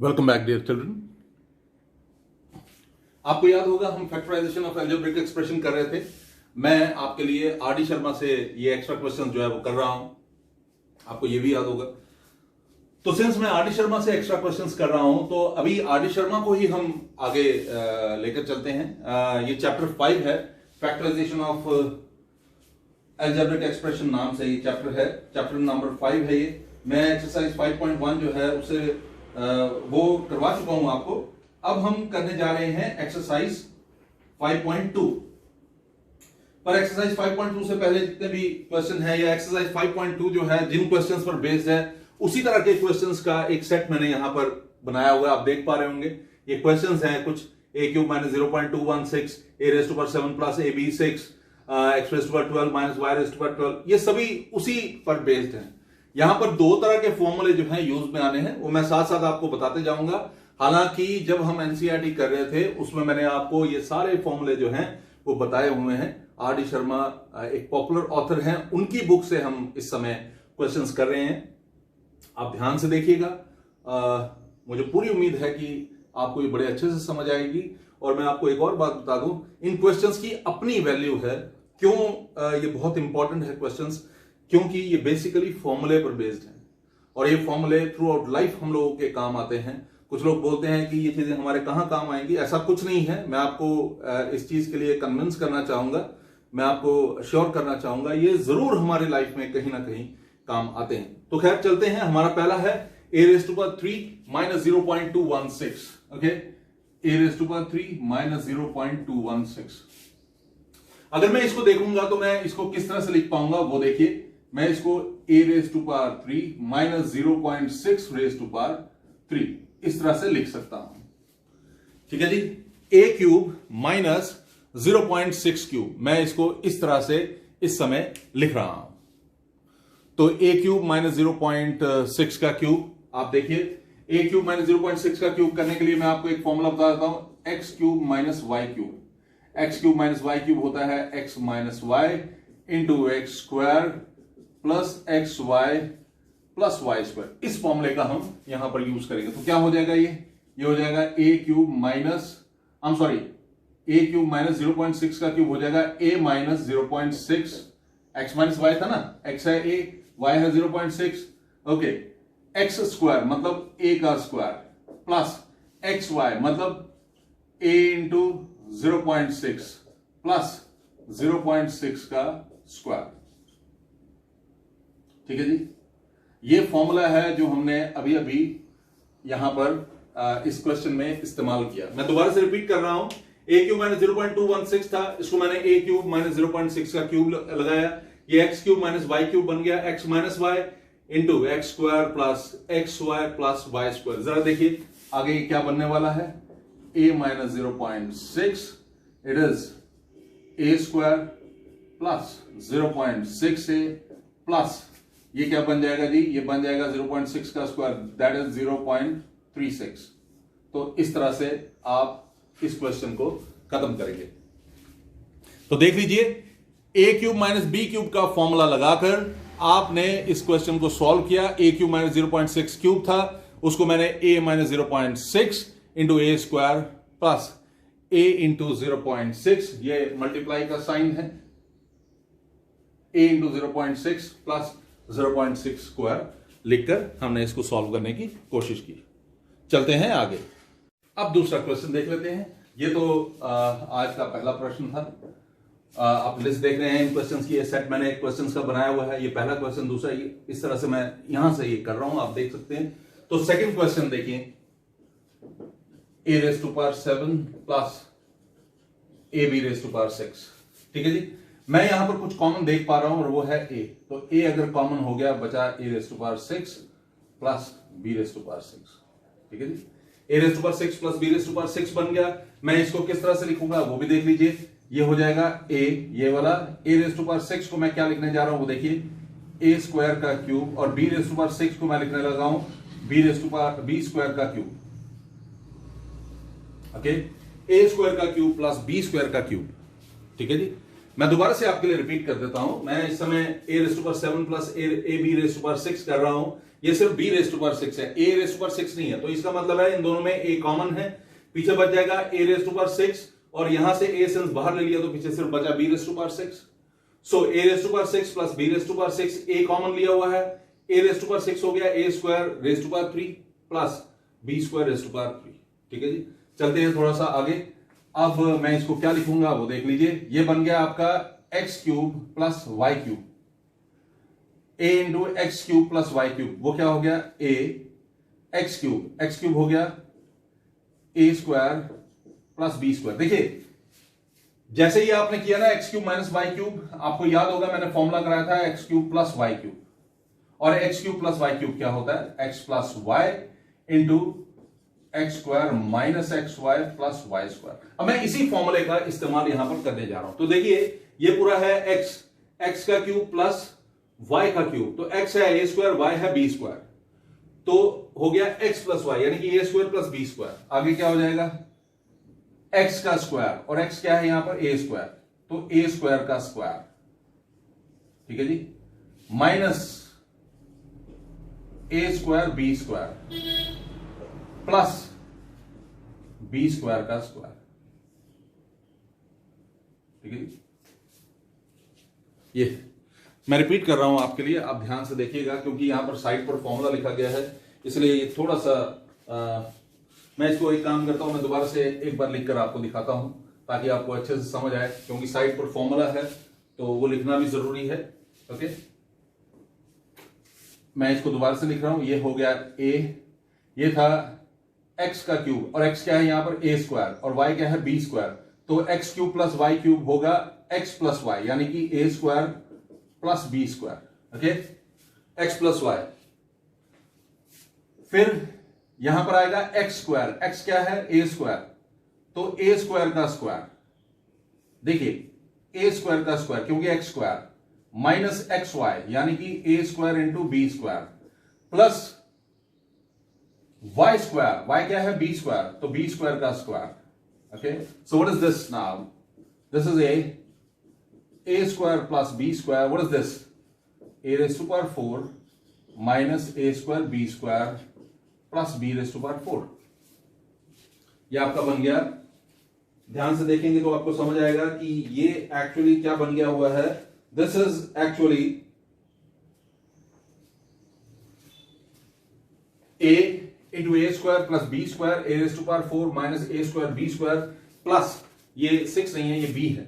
Welcome back dear children. आपको याद होगा हम फैक्टराइजेशन ऑफ अलजेब्रिक एक्सप्रेशन कर रहे थे। मैं आपके लिए आर.डी. शर्मा से ये एक्स्ट्रा क्वेश्चन जो है वो कर रहा हूं, आपको ये भी याद होगा। तो सिंस मैं आर.डी. शर्मा से एक्स्ट्रा क्वेश्चंस कर रहा हूं तो अभी आर.डी. शर्मा को ही हम आगे लेकर चलते हैं। ये चैप्टर 5 है, फैक्टराइजेशन ऑफ अलजेब्रिक एक्सप्रेशन नाम से ये चैप्टर है, चैप्टर नंबर 5 है ये। मैं एक्सरसाइज 5.1 जो है उसे वो करवा चुका हूं आपको। अब हम करने जा रहे हैं एक्सरसाइज 5.2। पर एक्सरसाइज 5.2 से पहले जितने भी क्वेश्चन है या एक्सरसाइज 5.2 जो है जिन क्वेश्चंस पर बेस्ड है उसी तरह के क्वेश्चंस का एक सेट मैंने यहां पर बनाया हुआ है, आप देख पा रहे होंगे। ये क्वेश्चंस हैं कुछ a³ - 0.216 a⁻7 + ab6 x⁻12 - y⁻12, ये सभी उसी पर बेस्ड हैं। यहां पर दो तरह के फॉर्मूले जो हैं यूज में आने हैं, वो मैं साथ साथ आपको बताते जाऊंगा। हालांकि जब हम एनसीईआरटी कर रहे थे उसमें मैंने आपको ये सारे फॉर्मूले जो हैं वो बताए हुए हैं। आर.डी. शर्मा एक पॉपुलर ऑथर हैं, उनकी बुक से हम इस समय क्वेश्चंस कर रहे हैं। आप ध्यान से देखिएगा, मुझे पूरी उम्मीद है कि आपको ये बड़े अच्छे से समझ आएगी। और मैं आपको एक और बात बता दूं, इन क्वेश्चंस की अपनी वैल्यू है। क्यों ये बहुत इंपॉर्टेंट है क्वेश्चंस? क्योंकि ये बेसिकली फॉर्मूले पर बेस्ड है और ये फॉर्मूले थ्रू आउट लाइफ हम लोगों के काम आते हैं। कुछ लोग बोलते हैं कि ये चीजें हमारे कहां काम आएंगी, ऐसा कुछ नहीं है। मैं आपको इस चीज के लिए कन्विंस करना चाहूंगा, मैं आपको श्योर करना चाहूंगा, ये जरूर हमारी लाइफ में कहीं ना कहीं काम आते हैं। तो खैर चलते हैं। हमारा पहला है a⁻³ - 0.216। Okay, a⁻³ - 0.216। अगर मैं इसको देखूंगा तो मैं इसको किस तरह से लिख पाऊंगा वो देखिए। मैं इसको a⁻³ - 0.6⁻³ इस तरह से लिख सकता हूं। ठीक है जी, a³ - 0.6³ मैं इसको इस तरह से इस समय लिख रहा हूं। तो a³ - 0.6 का क्यूब, आप देखिए a³ - 0.6 का क्यूब करने के लिए मैं आपको एक फॉर्मूला बता देता हूं, x³ - y³। x³ - y³ होता है x - y into x² plus xy plus y²। इस फॉर्मूले का हम यहां पर यूज करेंगे। तो क्या हो जाएगा, ये हो जाएगा a³ - 0.6 का क्यूब हो जाएगा a - 0.6, x - y था ना, x है a, y है 0.6। ओके, x² मतलब a का स्क्वायर प्लस xy मतलब a इंटू 0.6 प्लस 0.6 का स्क्वायर। ठीक है जी, ये फॉर्मूला है जो हमने अभी अभी यहां पर इस क्वेश्चन में इस्तेमाल किया। मैं दोबारा से रिपीट कर रहा हूं, a³ - 0.216 था, इसको मैंने a³ - 0.6 का क्यूब लगाया, ये x³ - y³ बन गया x - y into x² plus xy plus y²। जरा देखिए आगे ये क्या बनने वाला है, a - 0.6 it is a² plus 0.6a plus ये क्या बन जाएगा जी, ये बन जाएगा 0.6 का स्क्वायर, दैट इज 0.36। तो इस तरह से आप इस क्वेश्चन को खत्म करेंगे। तो देख लीजिए, a³ - b³ का फॉर्मूला लगाकर आपने इस क्वेश्चन को सॉल्व किया। a³ - 0.6 क्यूब था, उसको मैंने a - 0.6 into a² plus a into 0.6, ये मल्टीप्लाई का साइन है, a इंटू 0.6 प्लस 0.6 स्क्वायर लिखकर हमने इसको सॉल्व करने की कोशिश की। चलते हैं आगे। अब दूसरा क्वेश्चन देख लेते हैं। ये तो आज का पहला प्रश्न था। आप लिस्ट देख रहे हैं इन क्वेश्चंस की, ये सेट मैंने क्वेश्चंस का बनाया हुआ है। ये पहला क्वेश्चन, दूसरा इस तरह से मैं यहां से ये कर रहा हूं, आप देख सकते हैं। तो सेकंड क्वेश्चन देखिए, a⁻7 प्लस ab⁻6। ठीक है जी, मैं यहां पर कुछ कॉमन देख पा रहा हूं और वो है a। तो a अगर कॉमन हो गया, बचा a⁻6 प्लस b⁻6। ठीक है जी, a⁻6 प्लस b⁻6 बन गया। मैं इसको किस तरह से लिखूंगा वो भी देख लीजिए। ये हो जाएगा a, ये वाला a⁻6 को मैं क्या लिखने जा रहा हूं वो देखिए, a² का क्यूब, और b⁻6 को मैं लिखने लगा हूं b² का क्यूब। ओके, a² का क्यूब प्लस b² का क्यूब। ठीक है जी, मैं दोबारा से आपके लिए रिपीट कर देता हूं। मैं इस समय a⁻7 प्लस ab⁻6 कर रहा हूं। ये सिर्फ b रेज टू पावर 6 है, a रेज टू पावर 6 नहीं है। तो इसका मतलब है इन दोनों में a कॉमन है, पीछे बच जाएगा a रेज टू पावर 6 और यहां से a सेंस बाहर ले लिया तो पीछे सिर्फ बचा b raise to power 6। So a raise to power 6 plus b raise to power 6, a common लिया हुआ है, a रेज टू पावर 6 हो गया a square raise to power 3 plus b square raise to power 3। ठीक है जी, चलते हैं थोड़ा सा आगे। अब मैं इसको क्या लिखूंगा वो देख लीजिए। ये बन गया आपका x cube plus Y cube, a into x cube plus Y cube, वो क्या हो गया a एक्स क्यूब हो गया a square plus B square. देखिए जैसे ही आपने किया ना X cube minus Y cube, आपको याद होगा मैंने फॉर्मूला कराया था X cube plus Y cube, और x cube plus Y cube क्या होता है X plus Y into x square minus x Y plus Y square. अब मैं इसी फॉर्मूले का इस्तेमाल यहां पर करने जा रहा हूं। तो देखिए ये पूरा है एक्स का क्यूब प्लस वाई का क्यूब, तो एक्स है ए स्क्वायर, वाई है बी स्क्वायर, तो हो गया एक्स प्लस वाई यानी कि ए स्क्वायर प्लस बी स्क्वायर। आगे क्या हो जाएगा एक्स का स्क्वायर, और एक्स क्या है यहां पर ए स्क्वायर, तो ए स्क्वायर का स्क्वायर। ठीक है जी, माइनस ए square B square plus B square का स्क्वायर। ठीक है जी, ये मैं रिपीट कर रहा हूं आपके लिए, आप ध्यान से देखिएगा क्योंकि यहां पर साइड पर फॉर्मूला लिखा गया है, इसलिए ये थोड़ा सा मैं इसको एक काम करता हूं, मैं दोबारा से एक बार लिखकर आपको दिखाता हूं ताकि आपको अच्छे से समझ आए, क्योंकि साइड पर फॉर्मूला है तो वो लिखना भी जरूरी है। ओके, मैं इसको दोबारा से लिख रहा हूं। ये हो गया a, ये था x का क्यूब, और x क्या है यहां पर a स्क्वायर, और y क्या है b स्क्वायर, तो x cube plus y cube होगा x प्लस वाई यानी कि a square plus b square. Okay, x plus y, फिर यहां पर आएगा x स्क्वायर, x क्या है a स्क्वायर, तो a स्क्वायर का स्क्वायर, देखिए a स्क्वायर का स्क्वायर क्योंकि x square minus x y यानी कि a square into b square plus y square, y क्या है b स्क्वायर, तो b स्क्वायर का square. Okay, so what is this now, this is a square plus b square, what is this a raise to power 4 minus a square b square plus b raise to power 4। ये आपका बन गया, ध्यान से देखेंगे तो आपको समझ आएगा कि ये एक्चुअली क्या बन गया हुआ है। This is actually a into a square plus B square, a raise to power 4 minus A square B square plus ये 6 नहीं है, ये b है,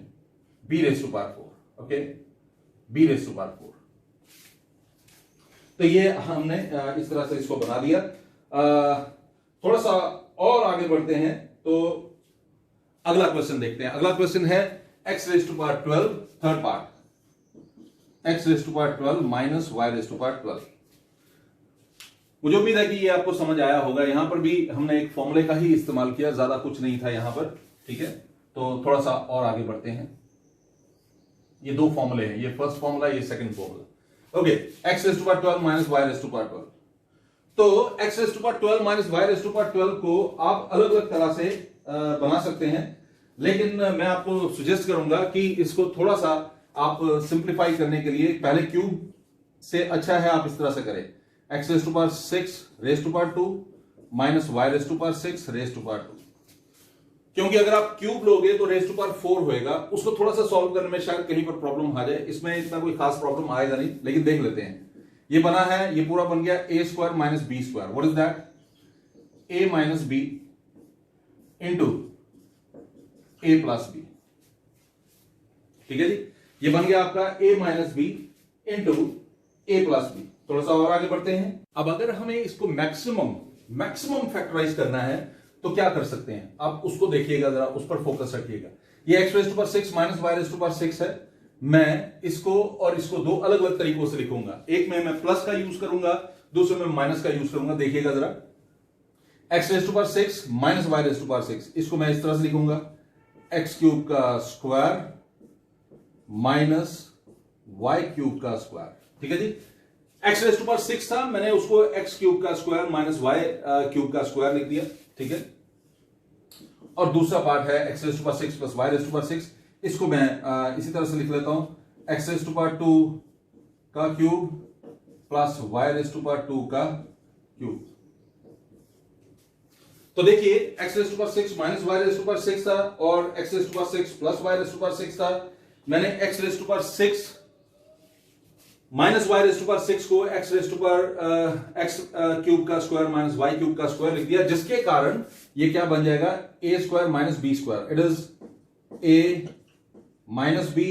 b raise to power 4। Okay, b raise to power 4। तो ये हमने इस तरह से इसको बना दिया। थोड़ा सा और आगे बढ़ते हैं तो अगला क्वेश्चन देखते हैं। अगला क्वेश्चन है x raise to power 12 third part, x raise to power 12 minus y raise to power 12। मुझे उम्मीद है कि ये आपको समझ आया होगा। यहां पर भी हमने एक फॉर्मूले का ही इस्तेमाल किया, ज्यादा कुछ नहीं था यहां पर। ठीक है, तो थोड़ा सा और आगे बढ़ते हैं। ये दो फॉर्मूले हैं, ये फर्स्ट फॉर्मूला, ये second formula. Okay, x raise to power 12 minus y raise to power 12। तो x raise to power 12 minus y raise to power 12 को आप अलग अलग तरह से बना सकते हैं, लेकिन मैं आपको सुजेस्ट करूंगा कि इसको थोड़ा सा आप सिंप्लीफाई करने के लिए पहले क्यूब से अच्छा है आप इस तरह से करें, x raise to power 6 raise to power 2 minus y raise to power 6 raise to power 2। क्योंकि अगर आप क्यूब लोगे तो रेज़ टू पावर 4 होएगा, उसको थोड़ा सा सॉल्व करने में शायद कहीं पर प्रॉब्लम आ जाए। इसमें इतना कोई खास प्रॉब्लम आएगा नहीं, लेकिन देख लेते हैं। ये बना है, ये पूरा बन गया a square minus b square, what is that, a minus b into a plus b. ठीक है जी, ये बन गया आपका a minus b into a plus b. थोड़ा सा और आगे बढ़ते हैं। अब अगर हमें इसको मैक्सिमम फैक्टराइज करना है तो क्या कर सकते हैं, आप उसको देखिएगा, जरा उस पर फोकस रखिएगा। ये x raise to power 6 minus y raise to power 6 है। मैं इसको और इसको दो अलग अलग तरीकों से लिखूंगा, एक में मैं प्लस का यूज करूंगा, दूसरे में माइनस का यूज करूंगा। देखिएगा जरा, x raise to power 6 minus y raise to power 6, इसको मैं इस तरह से लिखूंगा x क्यूब का स्क्वायर माइनस y क्यूब का स्क्वायर। ठीक है जी, x रेज़ टू पावर 6 था, मैंने उसको x क्यूब का स्क्वायर माइनस y क्यूब का स्क्वायर लिख दिया। ठीक है, और दूसरा पार्ट है x raise to power 6 plus y raise to power 6, इसको मैं इसी तरह से लिख लेता हूं x रेज़ टू पावर 2 का cube plus y raise to power 2 का क्यूब। तो देखिए x raise to power 6 minus y raise to power 6 था और x raise to power 6 plus y raise to power 6 था। मैंने x raise to power 6 minus y raise to power 6 को x raise to power x cube का square minus y cube का square लिख दिया, जिसके कारण ये क्या बन जाएगा a square minus b square. It is a minus b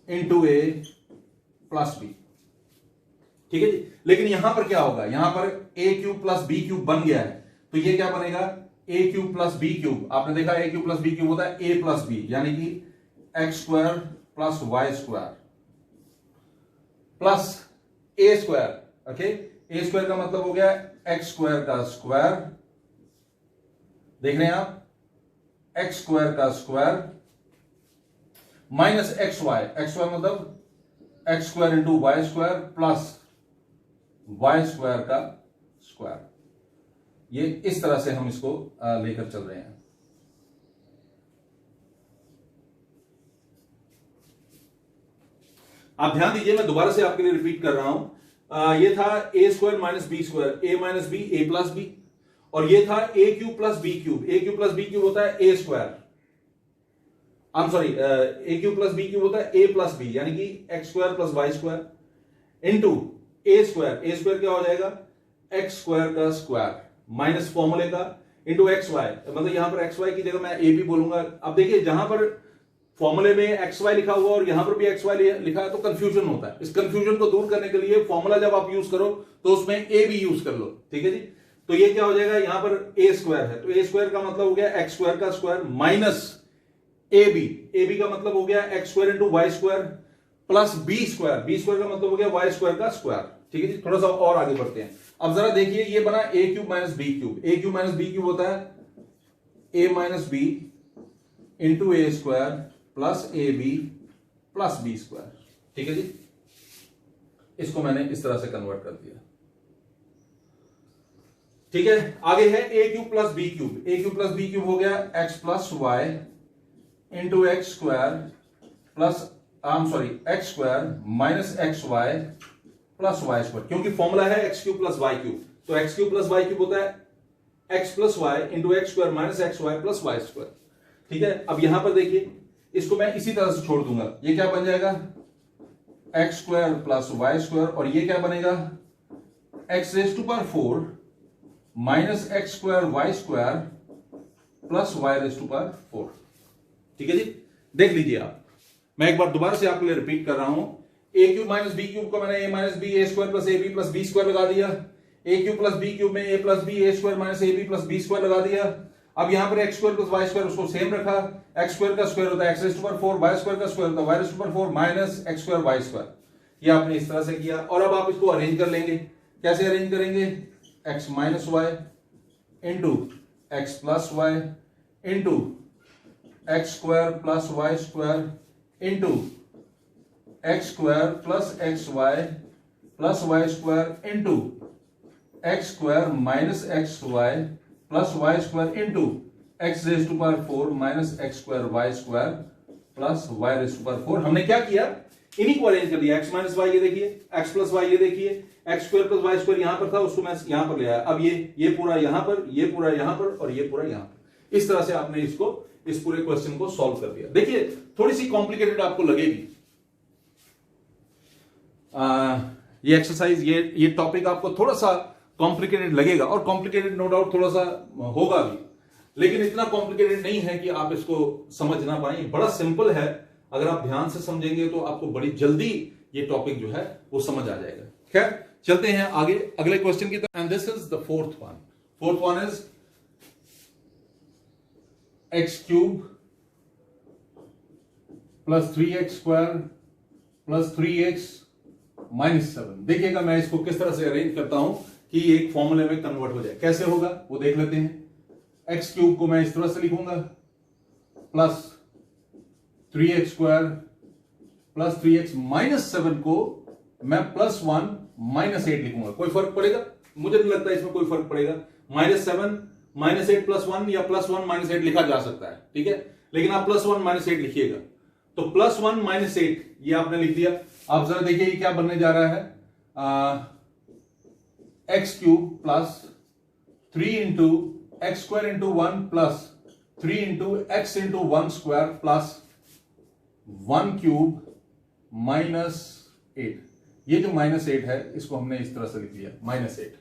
into a plus b। ठीक है जी। लेकिन यहां पर क्या होगा, यहां पर a cube plus b cube बन गया है, तो ये क्या बनेगा a cube plus b cube. आपने देखा a cube plus b cube होता है a प्लस b, यानी कि x square plus y square plus a square. Okay, a square का मतलब हो गया x स्क्वायर का स्क्वायर, देख रहे हैं आप, x स्क्वायर का स्क्वायर माइनस xy, xy मतलब x square into y square plus y square का स्क्वायर। ये इस तरह से हम इसको लेकर चल रहे हैं। आप ध्यान दीजिए, मैं दोबारा से आपके लिए रिपीट कर रहा हूं। ये था a square minus b square, a minus b a plus b, और ये था a cube plus b cube. a cube plus b cube होता है a square, I am sorry, a cube plus b cube होता है a plus b, यानी कि x square plus y square into a square. a square क्या हो जाएगा x square का स्क्वायर माइनस फॉर्मूले का इंटू एक्स वाई, मतलब यहां पर एक्स वाई की जगह मैं ए बी बोलूंगा। अब देखिए, जहां पर फॉर्मूले में एक्स वाई लिखा हुआ और यहां पर भी एक्स वाई लिखा है तो कंफ्यूजन होता है। इस कंफ्यूजन को दूर करने के लिए फॉर्मूला जब आप यूज करो तो उसमें ए बी यूज कर लो। ठीक है जी। तो ये क्या हो जाएगा, यहां पर ए स्क्वायर है तो ए स्क्वायर का मतलब हो गया एक्स स्क्वायर का स्क्वायर माइनस ए बी का मतलब हो गया x square into y square plus B square का मतलब हो गया वाई स्क्वायर का स्क्वायर। ठीक है जी। थोड़ा सा और आगे बढ़ते हैं। अब जरा देखिए, ये बना a cube minus B cube. a cube minus B cube होता है a minus b into a square plus A B plus B square. ठीक है जी। इसको मैंने इस तरह से कन्वर्ट कर दिया। ठीक है, आगे है a cube plus B cube. a cube plus B cube हो गया x plus Y into x square plus X square minus x Y plus Y square, क्योंकि फॉर्मूला है X cube plus Y cube. तो X cube plus Y cube होता है X plus Y into x square minus x Y plus Y square. ठीक है, अब यहां पर देखिए, इसको मैं इसी तरह से छोड़ दूंगा। ये क्या बन जाएगा x square plus Y square, और ये क्या बनेगा x raise to power 4 minus x square y square plus y raise to power 4। ठीक है जी। देख लीजिए आप, मैं एक बार दोबारा से आपके लिए रिपीट कर रहा हूं। A cube minus B cube को मैंने A minus B A square plus A B plus B square लगा दिया। A cube plus B cube में A plus B A square minus A B plus B square लगा दिया। अब यहां पर X square plus Y square उसको same रखा। एक्स स्क्वायर का स्क्वायर होता है X raise to power 4, Y square का स्क्वायर होता है y raise to power 4 minus x square y square. ये आपने इस तरह से किया, और अब आप इसको अरेंज कर लेंगे। कैसे अरेंज करेंगे, x minus y into x plus Y into x square plus Y square into x square plus x Y plus Y square into x square minus x Y plus Y square into x raise to power 4 minus x square y square plus y raise to power 4। हमने क्या किया, इन्हीं को arrange कर दिया। X minus Y ये देखिए, x plus y ये देखिए, x square plus Y square यहां पर था, उसको मैं यहां पर ले आया। अब ये पूरा यहां पर, ये पूरा यहां पर, और ये पूरा यहां पर। इस तरह से आपने इसको, इस पूरे क्वेश्चन को सॉल्व कर दिया। देखिए, थोड़ी सी कॉम्प्लिकेटेड आपको लगेगी ये एक्सरसाइज, ये टॉपिक आपको थोड़ा सा कॉम्प्लिकेटेड लगेगा, और कॉम्प्लिकेटेड नो डाउट थोड़ा सा होगा भी, लेकिन इतना कॉम्प्लिकेटेड नहीं है कि आप इसको समझ ना पाए। बड़ा सिंपल है, अगर आप ध्यान से समझेंगे तो आपको बड़ी जल्दी ये टॉपिक जो है वो समझ आ जाएगा। खैर, चलते हैं आगे अगले क्वेश्चन की तरफ। And this is the fourth one is x cube plus 3x square plus 3x minus 7। देखिएगा मैं इसको किस तरह से अरेंज करता हूं कि एक फॉर्मूले में कन्वर्ट हो जाए। कैसे होगा वो देख लेते हैं। एक्स क्यूब को मैं इस तरह से लिखूंगा plus 3x square plus 3x minus 7 को मैं प्लस 1 माइनस 8 लिखूंगा। कोई फर्क पड़ेगा? मुझे नहीं लगता इसमें कोई फर्क पड़ेगा। माइनस 7 माइनस 8 प्लस 1 या प्लस 1 माइनस 8 लिखा जा सकता है, ठीक है, लेकिन आप प्लस 1 माइनस 8 लिखिएगा। तो प्लस 1 माइनस 8 ये आपने लिख दिया। आप जरा देखिए ये क्या बनने जा रहा है, X cube plus 3 into x square into 1 plus 3 into x into 1 square plus 1 cube minus 8। ये जो माइनस 8 है इसको हमने इस तरह से लिख लिया माइनस 8।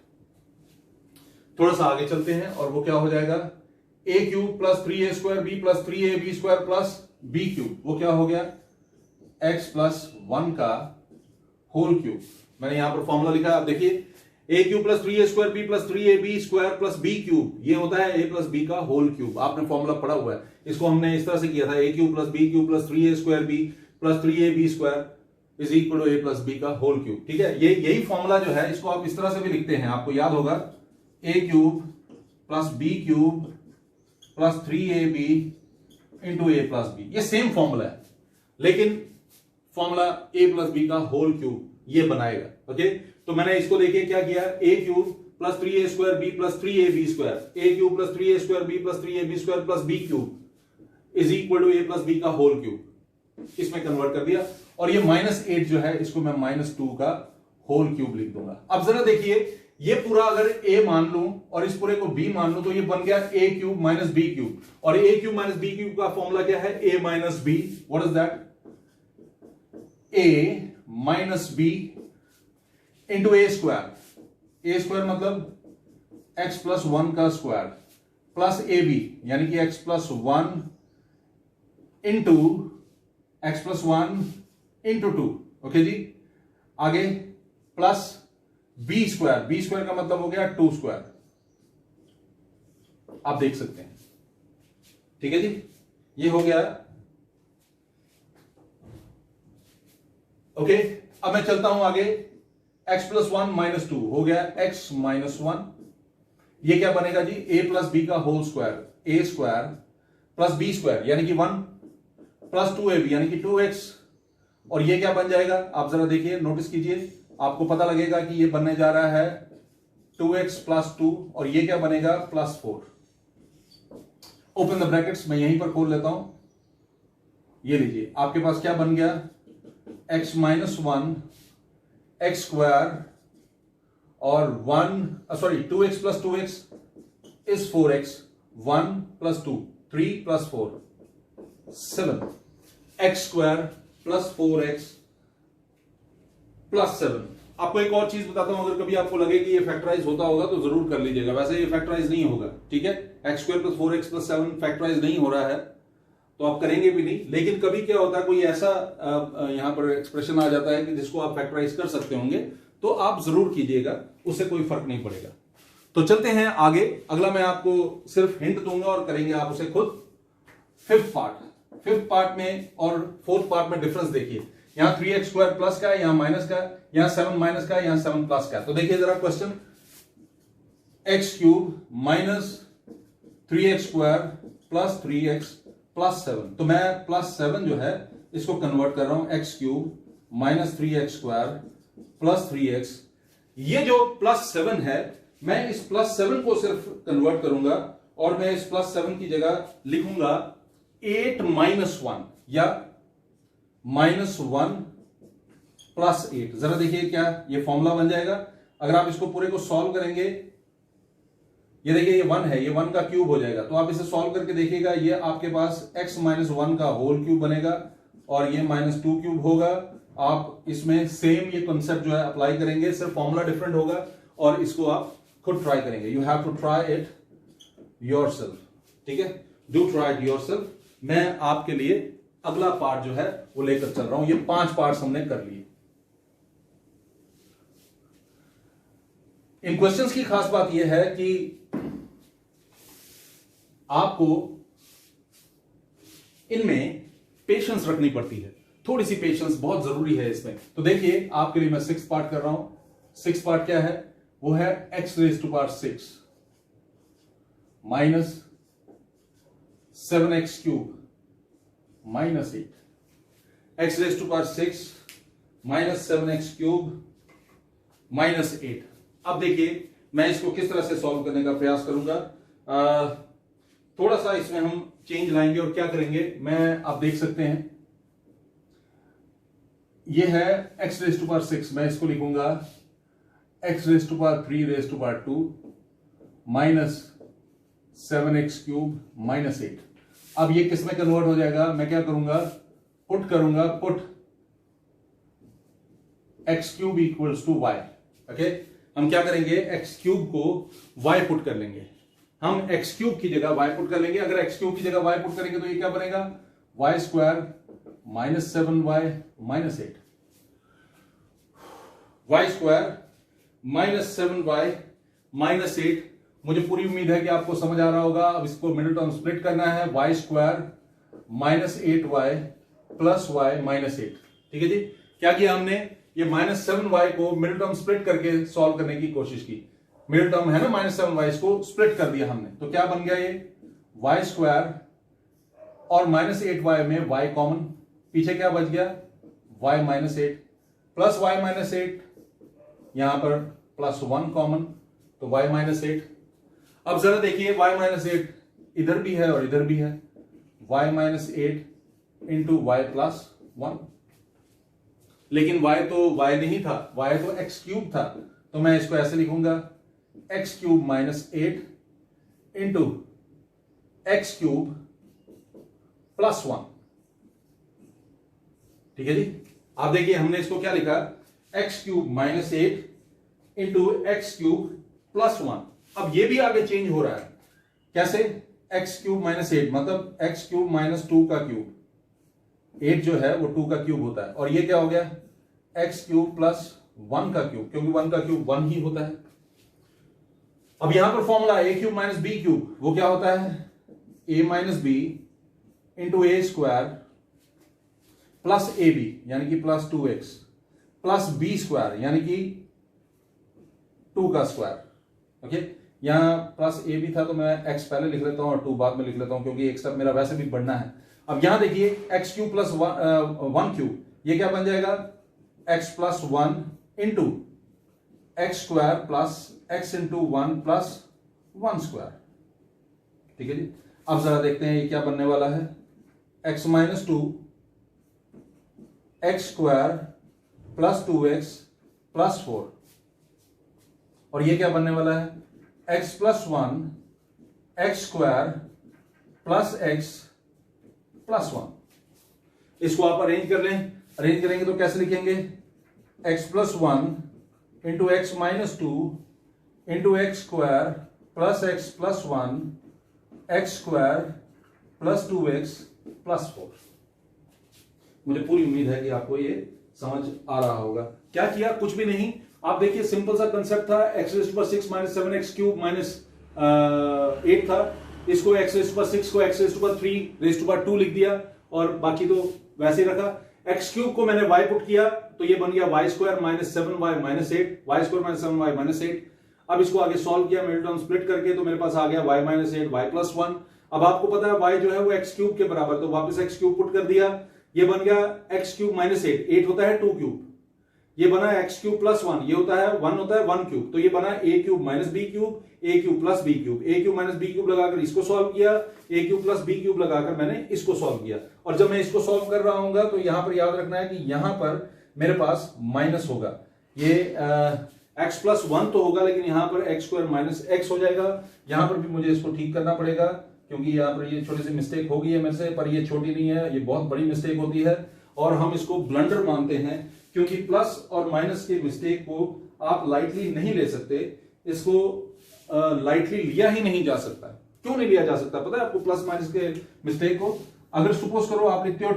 थोड़ा सा आगे चलते हैं और वो क्या हो जाएगा, A cube plus 3a square B plus 3ab square plus B cube, वो क्या हो गया x प्लस 1 का होल क्यूब। मैंने यहां पर फॉर्मूला लिखा है, आप देखिए A cube plus 3a square B plus 3ab square plus B cube, ये होता है a प्लस बी का होल क्यूब। आपने फॉर्मूला पढ़ा हुआ है, इसको हमने इस तरह से किया था, a cube plus B cube plus 3a square B plus 3ab square is equal to a plus B का होल क्यूब। ठीक है, ये यही फॉर्मूला जो है इसको आप इस तरह से भी लिखते हैं, आपको याद होगा a cube plus B cube plus 3ab into a plus b, ये सेम फॉर्मूला है लेकिन फॉर्मूला ए प्लस बी का होल क्यूब ये बनाएगा। ओके, तो मैंने इसको देखिए क्या किया, a cube plus 3a square B plus 3ab square, a cube plus 3a square B plus 3ab square plus B cube is equal to a plus B का होल क्यूब, इसमें कन्वर्ट कर दिया। और ये माइनस 8 जो है इसको मैं माइनस 2 का होल क्यूब लिख दूंगा। अब जरा देखिए, ये पूरा अगर a मान लूं और इस पूरे को b मान लूं तो ये बन गया a cube minus B cube, और a cube minus B cube का फॉर्मूला क्या है, a minus b. What is that, a minus b into a square मतलब x प्लस 1 का स्क्वायर प्लस ए बी यानी कि x plus 1 into x plus 1 into 2। Okay जी, आगे प्लस बी स्क्वायर का मतलब हो गया 2 स्क्वायर, आप देख सकते हैं। ठीक है जी, ये हो गया। ओके, अब मैं चलता हूं आगे, x प्लस 1 माइनस 2 हो गया x माइनस 1, ये क्या बनेगा जी, a प्लस बी का whole square, a square plus B square यानी कि 1 प्लस 2ab यानी कि 2x, और ये क्या बन जाएगा, आप जरा देखिए, नोटिस कीजिए, आपको पता लगेगा कि ये बनने जा रहा है 2x प्लस 2 और ये क्या बनेगा प्लस 4। ओपन द ब्रैकेट्स, मैं यहीं पर खोल लेता हूं, ये लीजिए, आपके पास क्या बन गया, x माइनस 1 एक्स स्क्वायर और 2x plus 2x is 4x, 1 plus 2 3 plus 4 7, x square plus 4x plus 7। आपको एक और चीज बताता हूं, अगर कभी आपको लगे कि ये फैक्टराइज होता होगा तो जरूर कर लीजिएगा, वैसे ये फैक्टराइज नहीं होगा। ठीक है, x square plus 4x plus 7 factorise नहीं हो रहा है तो आप करेंगे भी नहीं, लेकिन कभी क्या होता है, कोई ऐसा यहां पर एक्सप्रेशन आ जाता है कि जिसको आप फैक्टराइज कर सकते होंगे तो आप जरूर कीजिएगा, उससे कोई फर्क नहीं पड़ेगा। तो चलते हैं आगे, अगला मैं आपको सिर्फ हिंट दूंगा और करेंगे आप उसे खुद। फिफ्थ पार्ट में और फोर्थ पार्ट में डिफरेंस देखिए, यहां 3x स्क्वायर प्लस का है, यहां माइनस का, यहां 7 माइनस का, यहां 7 प्लस का। तो देखिए जरा question, x cube minus 3x square plus 3x plus 7, तो मैं प्लस 7 जो है इसको कन्वर्ट कर रहा हूं x cube minus 3x square plus 3x। ये जो प्लस 7 है, मैं इस प्लस 7 को सिर्फ कन्वर्ट करूंगा और मैं इस प्लस 7 की जगह लिखूंगा 8 माइनस 1 या माइनस 1 प्लस 8। जरा देखिए क्या ये फॉर्मूला बन जाएगा, अगर आप इसको पूरे को सॉल्व करेंगे, ये देखिए ये 1 है, ये 1 का क्यूब हो जाएगा, तो आप इसे सॉल्व करके देखिएगा, ये आपके पास x माइनस 1 का होल क्यूब बनेगा और ये माइनस 2 क्यूब होगा। आप इसमें सेम ये कॉन्सेप्ट जो है अप्लाई करेंगे, सिर्फ फॉर्मूला डिफरेंट होगा और इसको आप खुद ट्राई करेंगे। You have to try it yourself, ठीक है, डू ट्राई इट योरसेल्फ। मैं आपके लिए अगला पार्ट जो है वो लेकर चल रहा हूं, ये 5 पार्ट्स हमने कर लिए। इन क्वेश्चंस की खास बात यह है कि आपको इनमें पेशेंस रखनी पड़ती है, थोड़ी सी पेशेंस बहुत जरूरी है इसमें। तो देखिए आपके लिए मैं 6 पार्ट कर रहा हूं। 6 पार्ट क्या है, वो है x raise to power 6 minus 7x cube minus 8, x raise to power 6 minus 7x cube minus 8। अब देखिए मैं इसको किस तरह से सॉल्व करने का प्रयास करूंगा। थोड़ा सा इसमें हम चेंज लाएंगे और क्या करेंगे, मैं आप देख सकते हैं ये है x रेज टू पावर 6, मैं इसको लिखूंगा x raise to power 3 raise to power 2 minus 7x cube minus 8। अब ये किस में कन्वर्ट हो जाएगा? मैं क्या करूंगा? पुट करूंगा, put x cube equals to y। Okay, हम क्या करेंगे? x क्यूब को y पुट कर लेंगे। हम x क्यूब की जगह y पुट कर लेंगे। अगर x क्यूब की जगह y पुट करेंगे तो ये क्या बनेगा? y square minus 7y minus 8, y square minus 7y minus 8। मुझे पूरी उम्मीद है कि आपको समझ आ रहा होगा। अब इसको मिडिल टर्म स्प्लिट करना है। y square minus 8y plus y minus 8। ठीक है जी, क्या किया हमने? ये माइनस 7y को मिडिल टर्म स्प्लिट करके सॉल्व करने की कोशिश की। मिडिल टर्म है ना माइनस 7y, इसको स्प्लिट कर दिया हमने, तो क्या बन गया? ये y स्क्वायर और माइनस 8y में y कॉमन, पीछे क्या बच गया? y minus 8 plus y minus 8, यहां पर प्लस 1 कॉमन, तो y माइनस 8। अब जरा देखिए, y माइनस 8 इधर भी है और इधर भी है, y minus 8 into y plus 1। लेकिन y तो y नहीं था, y तो x क्यूब था, तो मैं इसको ऐसे लिखूंगा x cube minus 8 into x cube plus 1। ठीक है जी, आप देखिए हमने इसको क्या लिखा? x cube minus 8 into x cube plus 1। अब ये भी आगे चेंज हो रहा है। कैसे? x क्यूब माइनस 8 मतलब x क्यूब माइनस 2 का क्यूब। 8 जो है वो 2 का क्यूब होता है, और ये क्या हो गया? x क्यूब प्लस 1 का क्यूब, क्योंकि 1 का क्यूब 1 ही होता है। अब यहां पर formula a cube minus B cube, वो क्या होता है? a minus b into a square plus A b यानी कि plus 2x plus B square यानी कि 2 का स्क्वायर। ओके, यहां प्लस ए बी था तो मैं x पहले लिख लेता हूं और 2 बाद में लिख लेता हूं, क्योंकि एक स्टेप मेरा वैसे भी बढ़ना है। अब यहां देखिए x क्यूब प्लस 1 क्यूब, ये क्या बन जाएगा? x plus 1 into x square plus x into 1 plus 1 square. ठीक है जी, अब जरा देखते हैं ये क्या बनने वाला है। x minus 2 x square plus 2x plus 4, और ये क्या बनने वाला है? x plus 1 x square plus x plus 1। इसको आप अरेंज कर लें। अरेंज करेंगे तो कैसे लिखेंगे? x plus 1 into x minus 2 into x square plus x plus 1 x square plus 2x plus 4। मुझे पूरी उम्मीद है कि आपको ये समझ आ रहा होगा। क्या किया? कुछ भी नहीं। आप देखिए, सिंपल सा कंसेप्ट था। x raise to power 6 minus 7x cube minus 8 था। इसको x रेज़ टू पावर 6 को x raise to power 3 raise to power 2 लिख दिया, और बाकी तो वैसे ही रखा। x क्यूब को मैंने y पुट किया तो ये बन गया y square minus 7y minus 8, y square minus 7y minus 8। अब इसको आगे सॉल्व किया मिडिल टर्म स्प्लिट करके, तो मेरे पास आ गया y माइनस 8 y प्लस 1। अब आपको पता है y जो है वो x क्यूब के बराबर, तो वापस x क्यूब पुट कर दिया, ये बन गया x क्यूब माइनस 8। 8 होता है 2 क्यूब, ये बना x क्यूब प्लस 1, ये होता है 1 होता है 1 क्यूब, तो ये बना a cube minus b cube, a cube plus b cube. a cube minus b cube लगाकर इसको सॉल्व किया, a cube plus b cube लगाकर मैंने इसको सॉल्व किया। और जब मैं इसको सॉल्व कर रहा हूं तो यहां पर याद रखना है कि यहां पर मेरे पास माइनस होगा। ये x प्लस 1 तो होगा, लेकिन यहां पर x स्क्वायर माइनस x हो जाएगा। यहां पर भी मुझे इसको ठीक करना पड़ेगा, क्योंकि यहाँ पर ये छोटी सी मिस्टेक हो गई है मेरे से, पर ये छोटी नहीं है, ये बहुत बड़ी मिस्टेक होती है और हम इसको ब्लंडर मानते हैं, क्योंकि प्लस और माइनस की मिस्टेक को आप लाइटली नहीं ले सकते। इसको लाइटली लिया ही नहीं जा सकता। क्यों नहीं लिया जा सकता पता है आपको? प्लस माइनस के मिस्टेक को अगर सपोज करो आप लिखते हो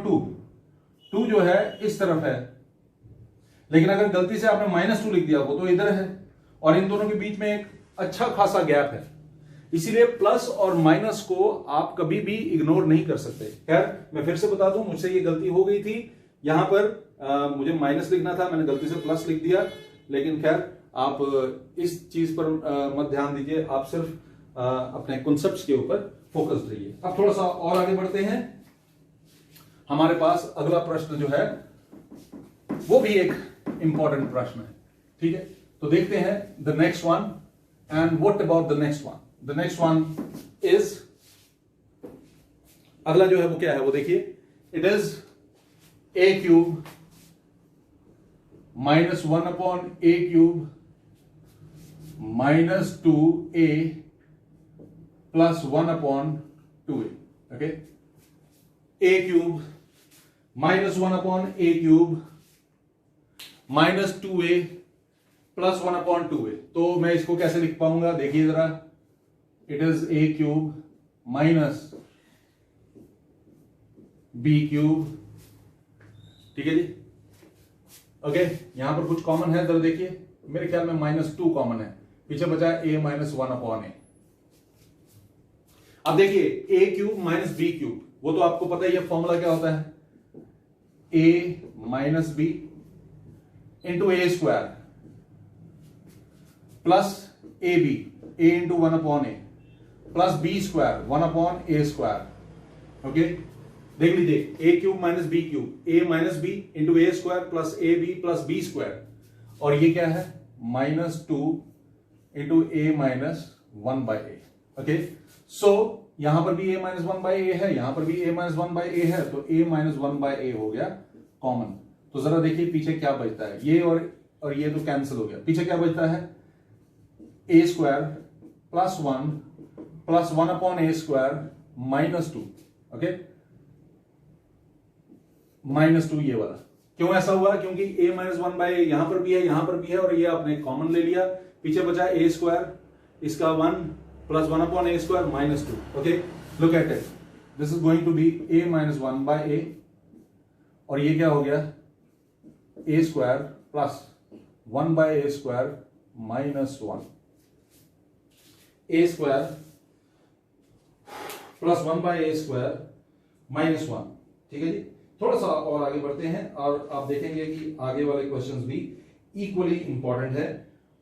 2 जो है इस तरफ है, लेकिन अगर गलती से आपने माइनस 2 लिख दिया वो तो इधर है, और इन दोनों के बीच में एक अच्छा खासा गैप है। इसीलिए प्लस और माइनस को आप कभी भी इग्नोर नहीं कर सकते। खैर, मैं फिर से बता दूं, मुझसे ये गलती हो गई थी। यहां पर मुझे माइनस लिखना था, मैंने गलती से प्लस लिख दिया, लेकिन खैर आप इस चीज पर मत ध्यान दीजिए, आप सिर्फ अपने कॉन्सेप्ट्स के ऊपर फोकस रहिए। अब थोड़ा सा और आगे बढ़ते हैं। हमारे पास अगला प्रश्न जो है वो भी एक इंपॉर्टेंट प्रश्न है। ठीक है, तो देखते हैं the next one. And what about the next one? The next one is, अगला जो है वो क्या है वो देखिए, it is a cube minus 1 upon a cube -2a plus 1/2a, okay, a cube -1/a cube -2a plus 1/2a। तो मैं इसको कैसे लिख पाऊंगा, देखिए जरा, it is a cube minus b cube, ठीक है जी, ओके। यहां पर कुछ कॉमन है, जरा देखिए, मेरे ख्याल में -2 कॉमन है, पीछे बचा a माइनस 1/a। अब देखिए a cube minus b cube, वो तो आपको पता ही है फॉर्मूला क्या होता है, a minus b into a square plus A b, a into 1/a plus b square 1/a square, okay. देख लीजिए a cube minus b cube, a minus b into a square plus A B plus b square, और ये क्या है, -2 into a minus 1/a, okay. So यहां पर भी a minus 1/a है, यहां पर भी a माइनस 1/a है, तो a माइनस 1/a हो गया कॉमन। तो जरा देखिए पीछे क्या बचता है, ये और ये तो कैंसिल हो गया, पीछे क्या बचता है, a square plus 1 plus 1/a square -2, okay, -2 ये वाला। क्यों ऐसा हुआ, क्योंकि a माइनस 1/a यहां पर भी है, यहां पर भी है, और ये आपने कॉमन ले लिया, पीछे बचा a स्क्वायर, इसका 1 plus 1/a square -2, okay. Look at it, this is going to be a minus 1/a, और ये क्या हो गया, a square plus 1/a square -1, a square plus 1/a square -1, ठीक है जी। थोड़ा सा और आगे बढ़ते हैं, और आप देखेंगे कि आगे वाले क्वेश्चंस भी इक्वली इंपॉर्टेंट है,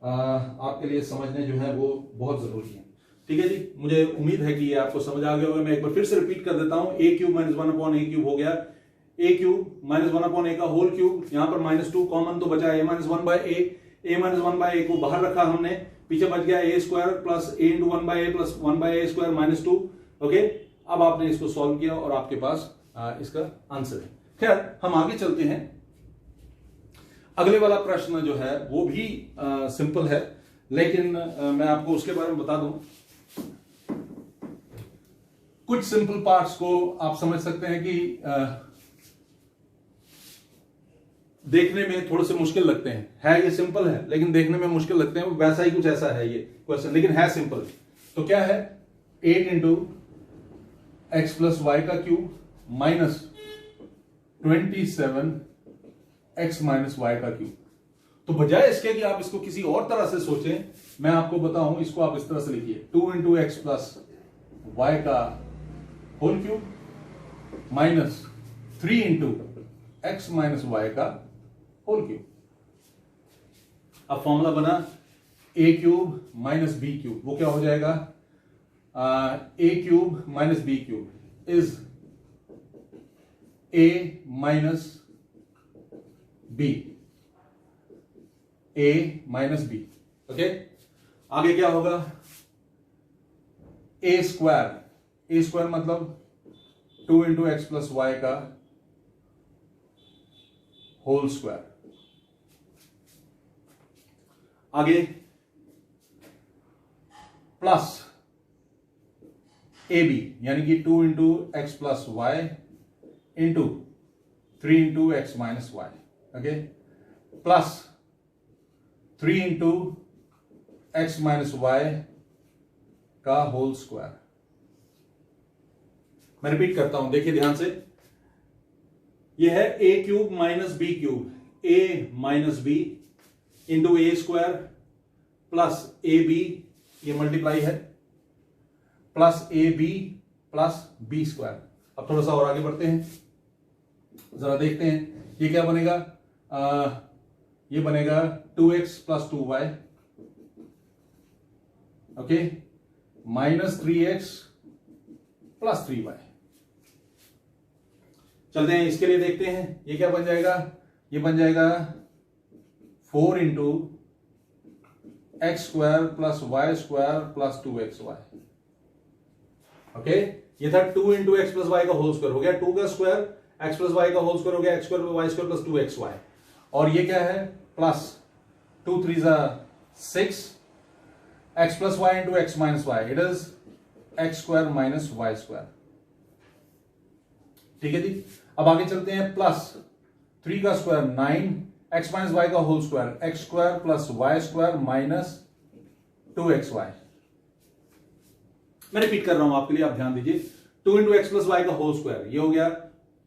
आपके लिए समझने जो है वो बहुत जरूरी है, ठीक है जी। मुझे उम्मीद है कि ये आपको समझ आ गया होगा। मैं एक बार फिर से रिपीट कर देता हूं, a cube minus 1/a cube हो गया, a क्यूब माइनस 1/a का होल क्यूब, यहां पर -2 कॉमन, तो बचा a minus 1/a, a minus 1/a को बाहर रखा हमने, पीछे बच गया a square plus a into 1/a plus 1/a square -2, okay. अब आपने इसको सॉल्व किया और आपके पास इसका आंसर है। खैर हम आगे चलते हैं, अगले वाला प्रश्न जो है वो भी सिंपल है, लेकिन मैं आपको उसके बारे में बता दूं, कुछ सिंपल पार्ट्स को आप समझ सकते हैं कि देखने में थोड़े से मुश्किल लगते हैं, है ये सिंपल है लेकिन देखने में मुश्किल लगते हैं, वैसा ही कुछ ऐसा है ये क्वेश्चन, लेकिन है सिंपल। तो क्या है, 8 इंटू एक्स प्लस वाई का cube minus 27 x minus y का क्यूब। तो बजाय इसके कि आप इसको किसी और तरह से सोचें, मैं आपको बताऊं, इसको आप इस तरह से लिखिए, 2 इंटू एक्स प्लस वाई का whole cube minus 3 into x minus y का होल क्यूब। अब फॉर्मूला बना a cube minus B cube, वो क्या हो जाएगा, a cube minus B cube is a minus b, a minus b, okay. आगे क्या होगा, a स्क्वायर मतलब 2 इंटू एक्स प्लस वाई का होल स्क्वायर। आगे प्लस ए बी, यानी कि 2 into x plus Y into 3 into x minus y, okay, plus 3 into x minus y का whole square. मैं रिपीट करता हूं, देखिए ध्यान से, यह है a cube minus B cube, a minus b into a square plus A b, ये मल्टीप्लाई है, plus A B plus B square. अब थोड़ा सा और आगे बढ़ते हैं, जरा देखते हैं ये क्या बनेगा, ये बनेगा 2x plus 2y, okay, minus 3x plus 3y। चलते हैं इसके लिए, देखते हैं ये क्या बन जाएगा, ये बन जाएगा 4 into x square plus Y square plus 2xy, okay. ये था 2 इंटू एक्स प्लस वाई का होल स्क्वायर, हो गया 2 का स्क्वायर, एक्स प्लस वाई का होल स्क्वायर हो गया x square y square plus 2xy, और ये क्या है, plus 2 3 6 x plus y into x minus y, it is x square minus y square. ठीक है जी. अब आगे चलते हैं. प्लस 3 का स्क्वायर 9 x माइनस वाई का whole square x square plus y square minus 2xy. मैं रिपीट कर रहा हूं आपके लिए, आप ध्यान दीजिए. 2 इंटू एक्स प्लस वाई का होल स्क्वायर, ये हो गया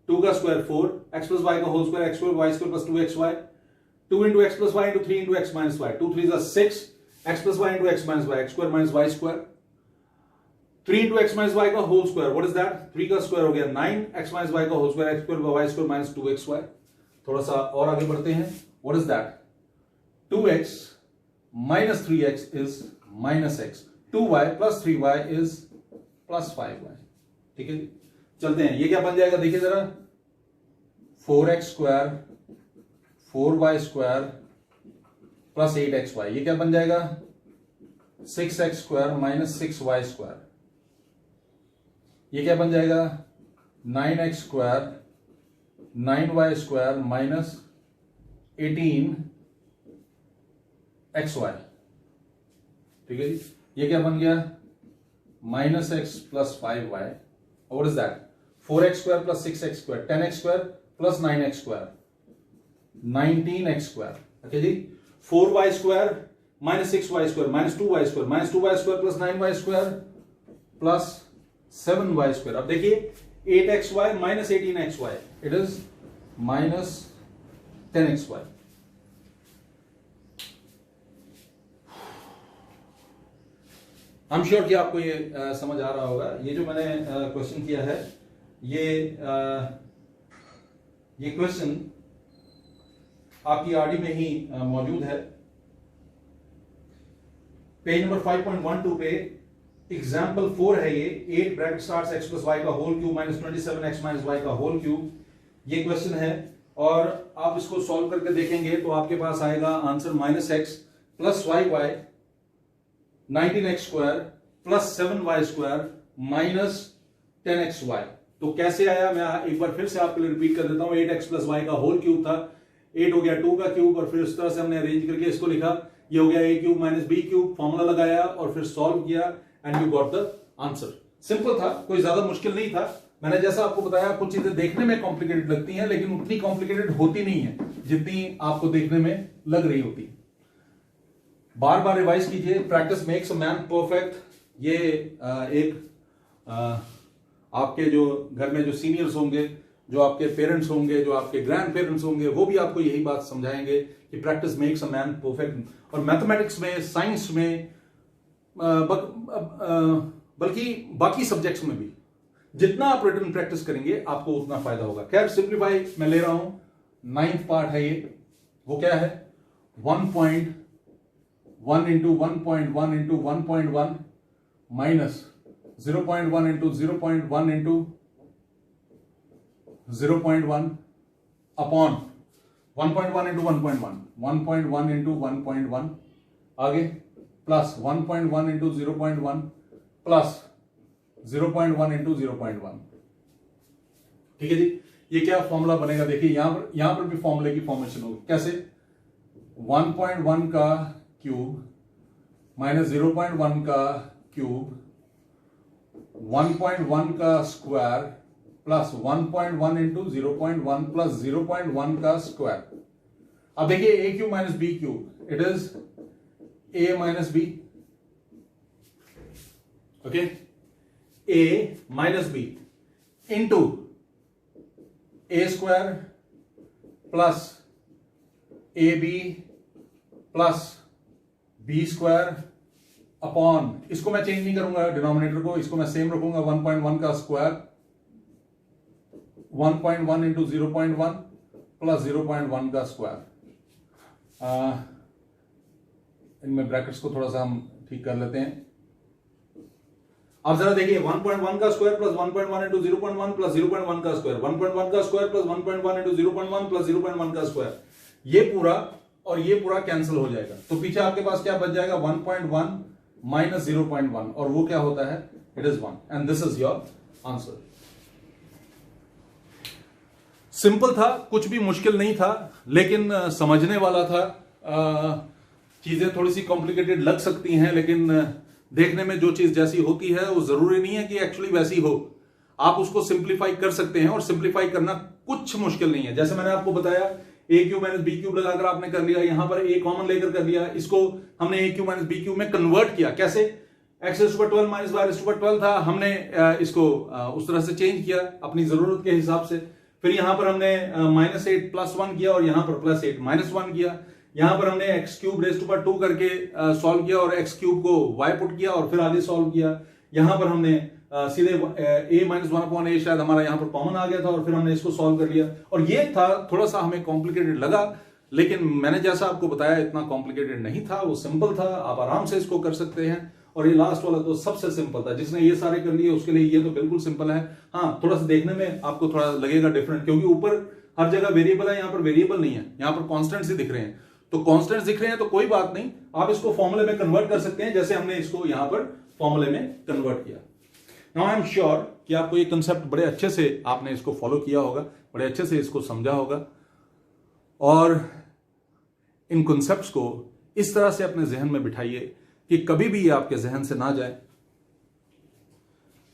2 का स्क्वायर 4 x प्लस वाई का whole square x square y square plus 2xy. 2 into x plus Y into 3 into x minus y, 2 3 6 x plus Y into x minus y x square minus y square. 3 into x minus y का whole square, what is that? 3 का square हो गया 9 x minus y का whole square x square y square minus 2xy. थोड़ा सा और आगे बढ़ते हैं. What is that? 2x minus 3x is minus x, 2y plus 3y is plus 5y. ठीक है, चलते हैं. ये क्या बन जाएगा देखिए जरा. 4x square 4y square plus 8xy, ये क्या बन जाएगा? 6x square minus 6y square. ये क्या बन जाएगा? 9x square 9y square minus 18xy. ठीक है जी. ये क्या बन गया? Minus x plus 5y. What is that? 4x square plus 6x square 10x square plus 9x square 19x square. Okay जी. 4y square minus 6y square minus 2y square minus 2y square plus 9y square plus 7y square. अब देखिए 8xy minus 18xy, it is minus 10xy. I am sure कि आपको ये समझ आ रहा होगा. ये जो मैंने क्वेश्चन किया है, ये क्वेश्चन आपकी आरडी में ही मौजूद है. पेज नंबर 5.12 पे एग्जाम्पल 4 है ये. 8 bracket starts x plus y का whole cube minus 27x minus y का होल क्यूब. ये क्वेश्चन है और आप इसको सॉल्व करके देखेंगे तो आपके पास आएगा answer minus x plus y 19x square plus 7y square minus 10xy. तो कैसे आया, मैं एक बार फिर से आपके लिए रिपीट कर देता हूं. 8x प्लस वाई का होल क्यूब था, 8 हो गया 2 का क्यूब और फिर इस तरह से हमने अरेंज करके इसको लिखा. ये हो गया a cube minus b cube, formula लगाया और फिर सॉल्व किया and you got the answer. Simple था, कोई ज्यादा मुश्किल नहीं था. मैंने जैसा आपको बताया, कुछ चीजें देखने में कॉम्प्लिकेटेड लगती हैं लेकिन उतनी कॉम्प्लिकेटेड होती नहीं है जितनी आपको देखने में लग रही होती. बार बार रिवाइज कीजिए. Practice makes a man perfect. ये आपके जो घर में जो सीनियर्स होंगे, जो आपके पेरेंट्स होंगे, जो आपके ग्रैंड पेरेंट्स होंगे, वो भी आपको यही बात समझाएंगे कि practice makes a man perfect. और मैथमेटिक्स में, साइंस में, बल्कि बाकी सब्जेक्ट्स में भी जितना आप रिटन प्रैक्टिस करेंगे आपको उतना फायदा होगा. खैर, सिंप्लीफाई मैं ले रहा हूं. 9th पार्ट है ये. वो क्या है? 1.1 into 1.1 into 1.1 minus 0.1 into 0.1 into 0.1 upon 1.1 into 1.1 1.1 into 1.1 आगे प्लस 1.1 इंटू 0.1 प्लस 0.1 इंटू 0.1. ठीक है जी. ये क्या फॉर्मूला बनेगा देखिए. यहां पर भी फॉर्मूले की फॉर्मेशन होगी. कैसे? 1.1 का क्यूब माइनस 0.1 का क्यूब 1.1 का स्क्वायर प्लस 1.1 इंटू 0.1 प्लस 0.1 का स्क्वायर. अब देखिए a cube minus b cube, it is a minus b. Okay, a minus b into a square plus ab plus b square upon, इसको मैं change नहीं करूंगा denominator को, इसको मैं सेम रखूंगा. 1.1 का स्क्वायर 1.1 इंटू 0.1 प्लस 0.1 का स्क्वायर. इनमें ब्रैकेट्स को थोड़ा सा हम ठीक कर लेते हैं. अब जरा देखिए 1.1 का स्क्वायर प्लस 1.1 इंटू 0.1 प्लस 0.1 का स्क्वायर, 1.1 का स्क्वायर प्लस 1.1 इंटू 0.1 प्लस 0.1 का स्क्वायर. ये पूरा और ये पूरा कैंसिल हो जाएगा. तो पीछे आपके पास क्या बच जाएगा? 1.1 माइनस 0.1 और वो क्या होता है? It is 1 and this is your answer. Simple था, कुछ भी मुश्किल नहीं था, लेकिन समझने वाला था. चीजें थोड़ी सी कॉम्प्लिकेटेड लग सकती हैं, लेकिन देखने में जो चीज जैसी होती है वो जरूरी नहीं है कि एक्चुअली वैसी हो। आप उसको सिंप्लीफाई कर सकते हैं और सिंप्लीफाई करना कुछ मुश्किल नहीं है। जैसे मैंने आपको बताया ए क्यूब माइनस बी क्यूब लगाकर आपने कर लिया, यहां पर ए कॉमन लेकर कर लिया, इसको हमने a cube minus B cube में कन्वर्ट किया। कैसे? X raise to power 12 minus y raise to power 12 था, हमने इसको उस तरह से चेंज किया अपनी जरूरत के हिसाब से। फिर यहां पर हमने -8 +1 किया और यहां पर +8 -1 किया। यहां पर हमने x cube raise to power 2 करके सॉल्व किया और एक्स क्यूब को वाई पुट किया और फिर आगे सॉल्व किया। यहां पर हमने सीधे a - 1/a शायद हमारा यहां पर कॉमन आ गया था और फिर हमने इसको सॉल्व कर लिया। और ये था, थोड़ा सा हमें कॉम्प्लिकेटेड लगा, लेकिन मैंने जैसा आपको बताया इतना कॉम्प्लिकेटेड नहीं था, वो सिंपल था, आप आराम से इसको कर सकते हैं। और ये लास्ट वाला तो सबसे सिंपल था, जिसने ये सारे कर लिए उसके लिए ये तो बिल्कुल सिंपल है। हाँ, थोड़ा सा देखने में आपको थोड़ा लगेगा डिफरेंट, क्योंकि ऊपर हर जगह वेरिएबल है, यहाँ पर वेरिएबल नहीं है, यहाँ पर कॉन्स्टेंट्स ही दिख रहे हैं। तो कॉन्स्टेंट्स दिख रहे हैं तो कोई बात नहीं, आप इसको फॉर्मूले में कन्वर्ट कर सकते हैं, जैसे हमने इसको यहां पर फॉर्मूले में कन्वर्ट किया। नाउ आई एम श्योर कि आपको ये कंसेप्ट बड़े अच्छे से आपने इसको फॉलो किया होगा, बड़े अच्छे से इसको समझा होगा, और इन कंसेप्ट्स को इस तरह से अपने जहन में बिठाइए कि कभी भी ये आपके जहन से ना जाए।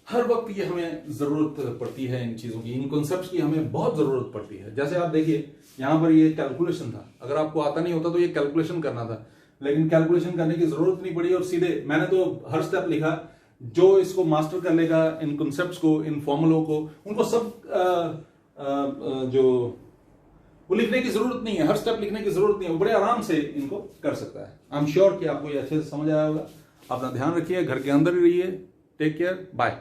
हर वक्त ये हमें जरूरत पड़ती है इन चीजों की, इन कॉन्सेप्ट्स की हमें बहुत जरूरत पड़ती है। जैसे आप देखिए यहां पर ये कैलकुलेशन था, अगर आपको आता नहीं होता तो ये कैलकुलेशन करना था, लेकिन कैलकुलेशन करने की जरूरत नहीं पड़ी और सीधे मैंने तो हर स्टेप लिखा। जो इसको मास्टर कर लेगा, इन कॉन्सेप्ट्स को, इन फॉर्मूलों को, उनको सब जो वो लिखने की जरूरत नहीं है, हर स्टेप लिखने की जरूरत नहीं है, वो बड़े आराम से इनको कर सकता है। आई एम श्योर कि आपको ये अच्छे से समझ आया होगा। अपना ध्यान रखिए, घर के अंदर ही रहिए। Take care, bye.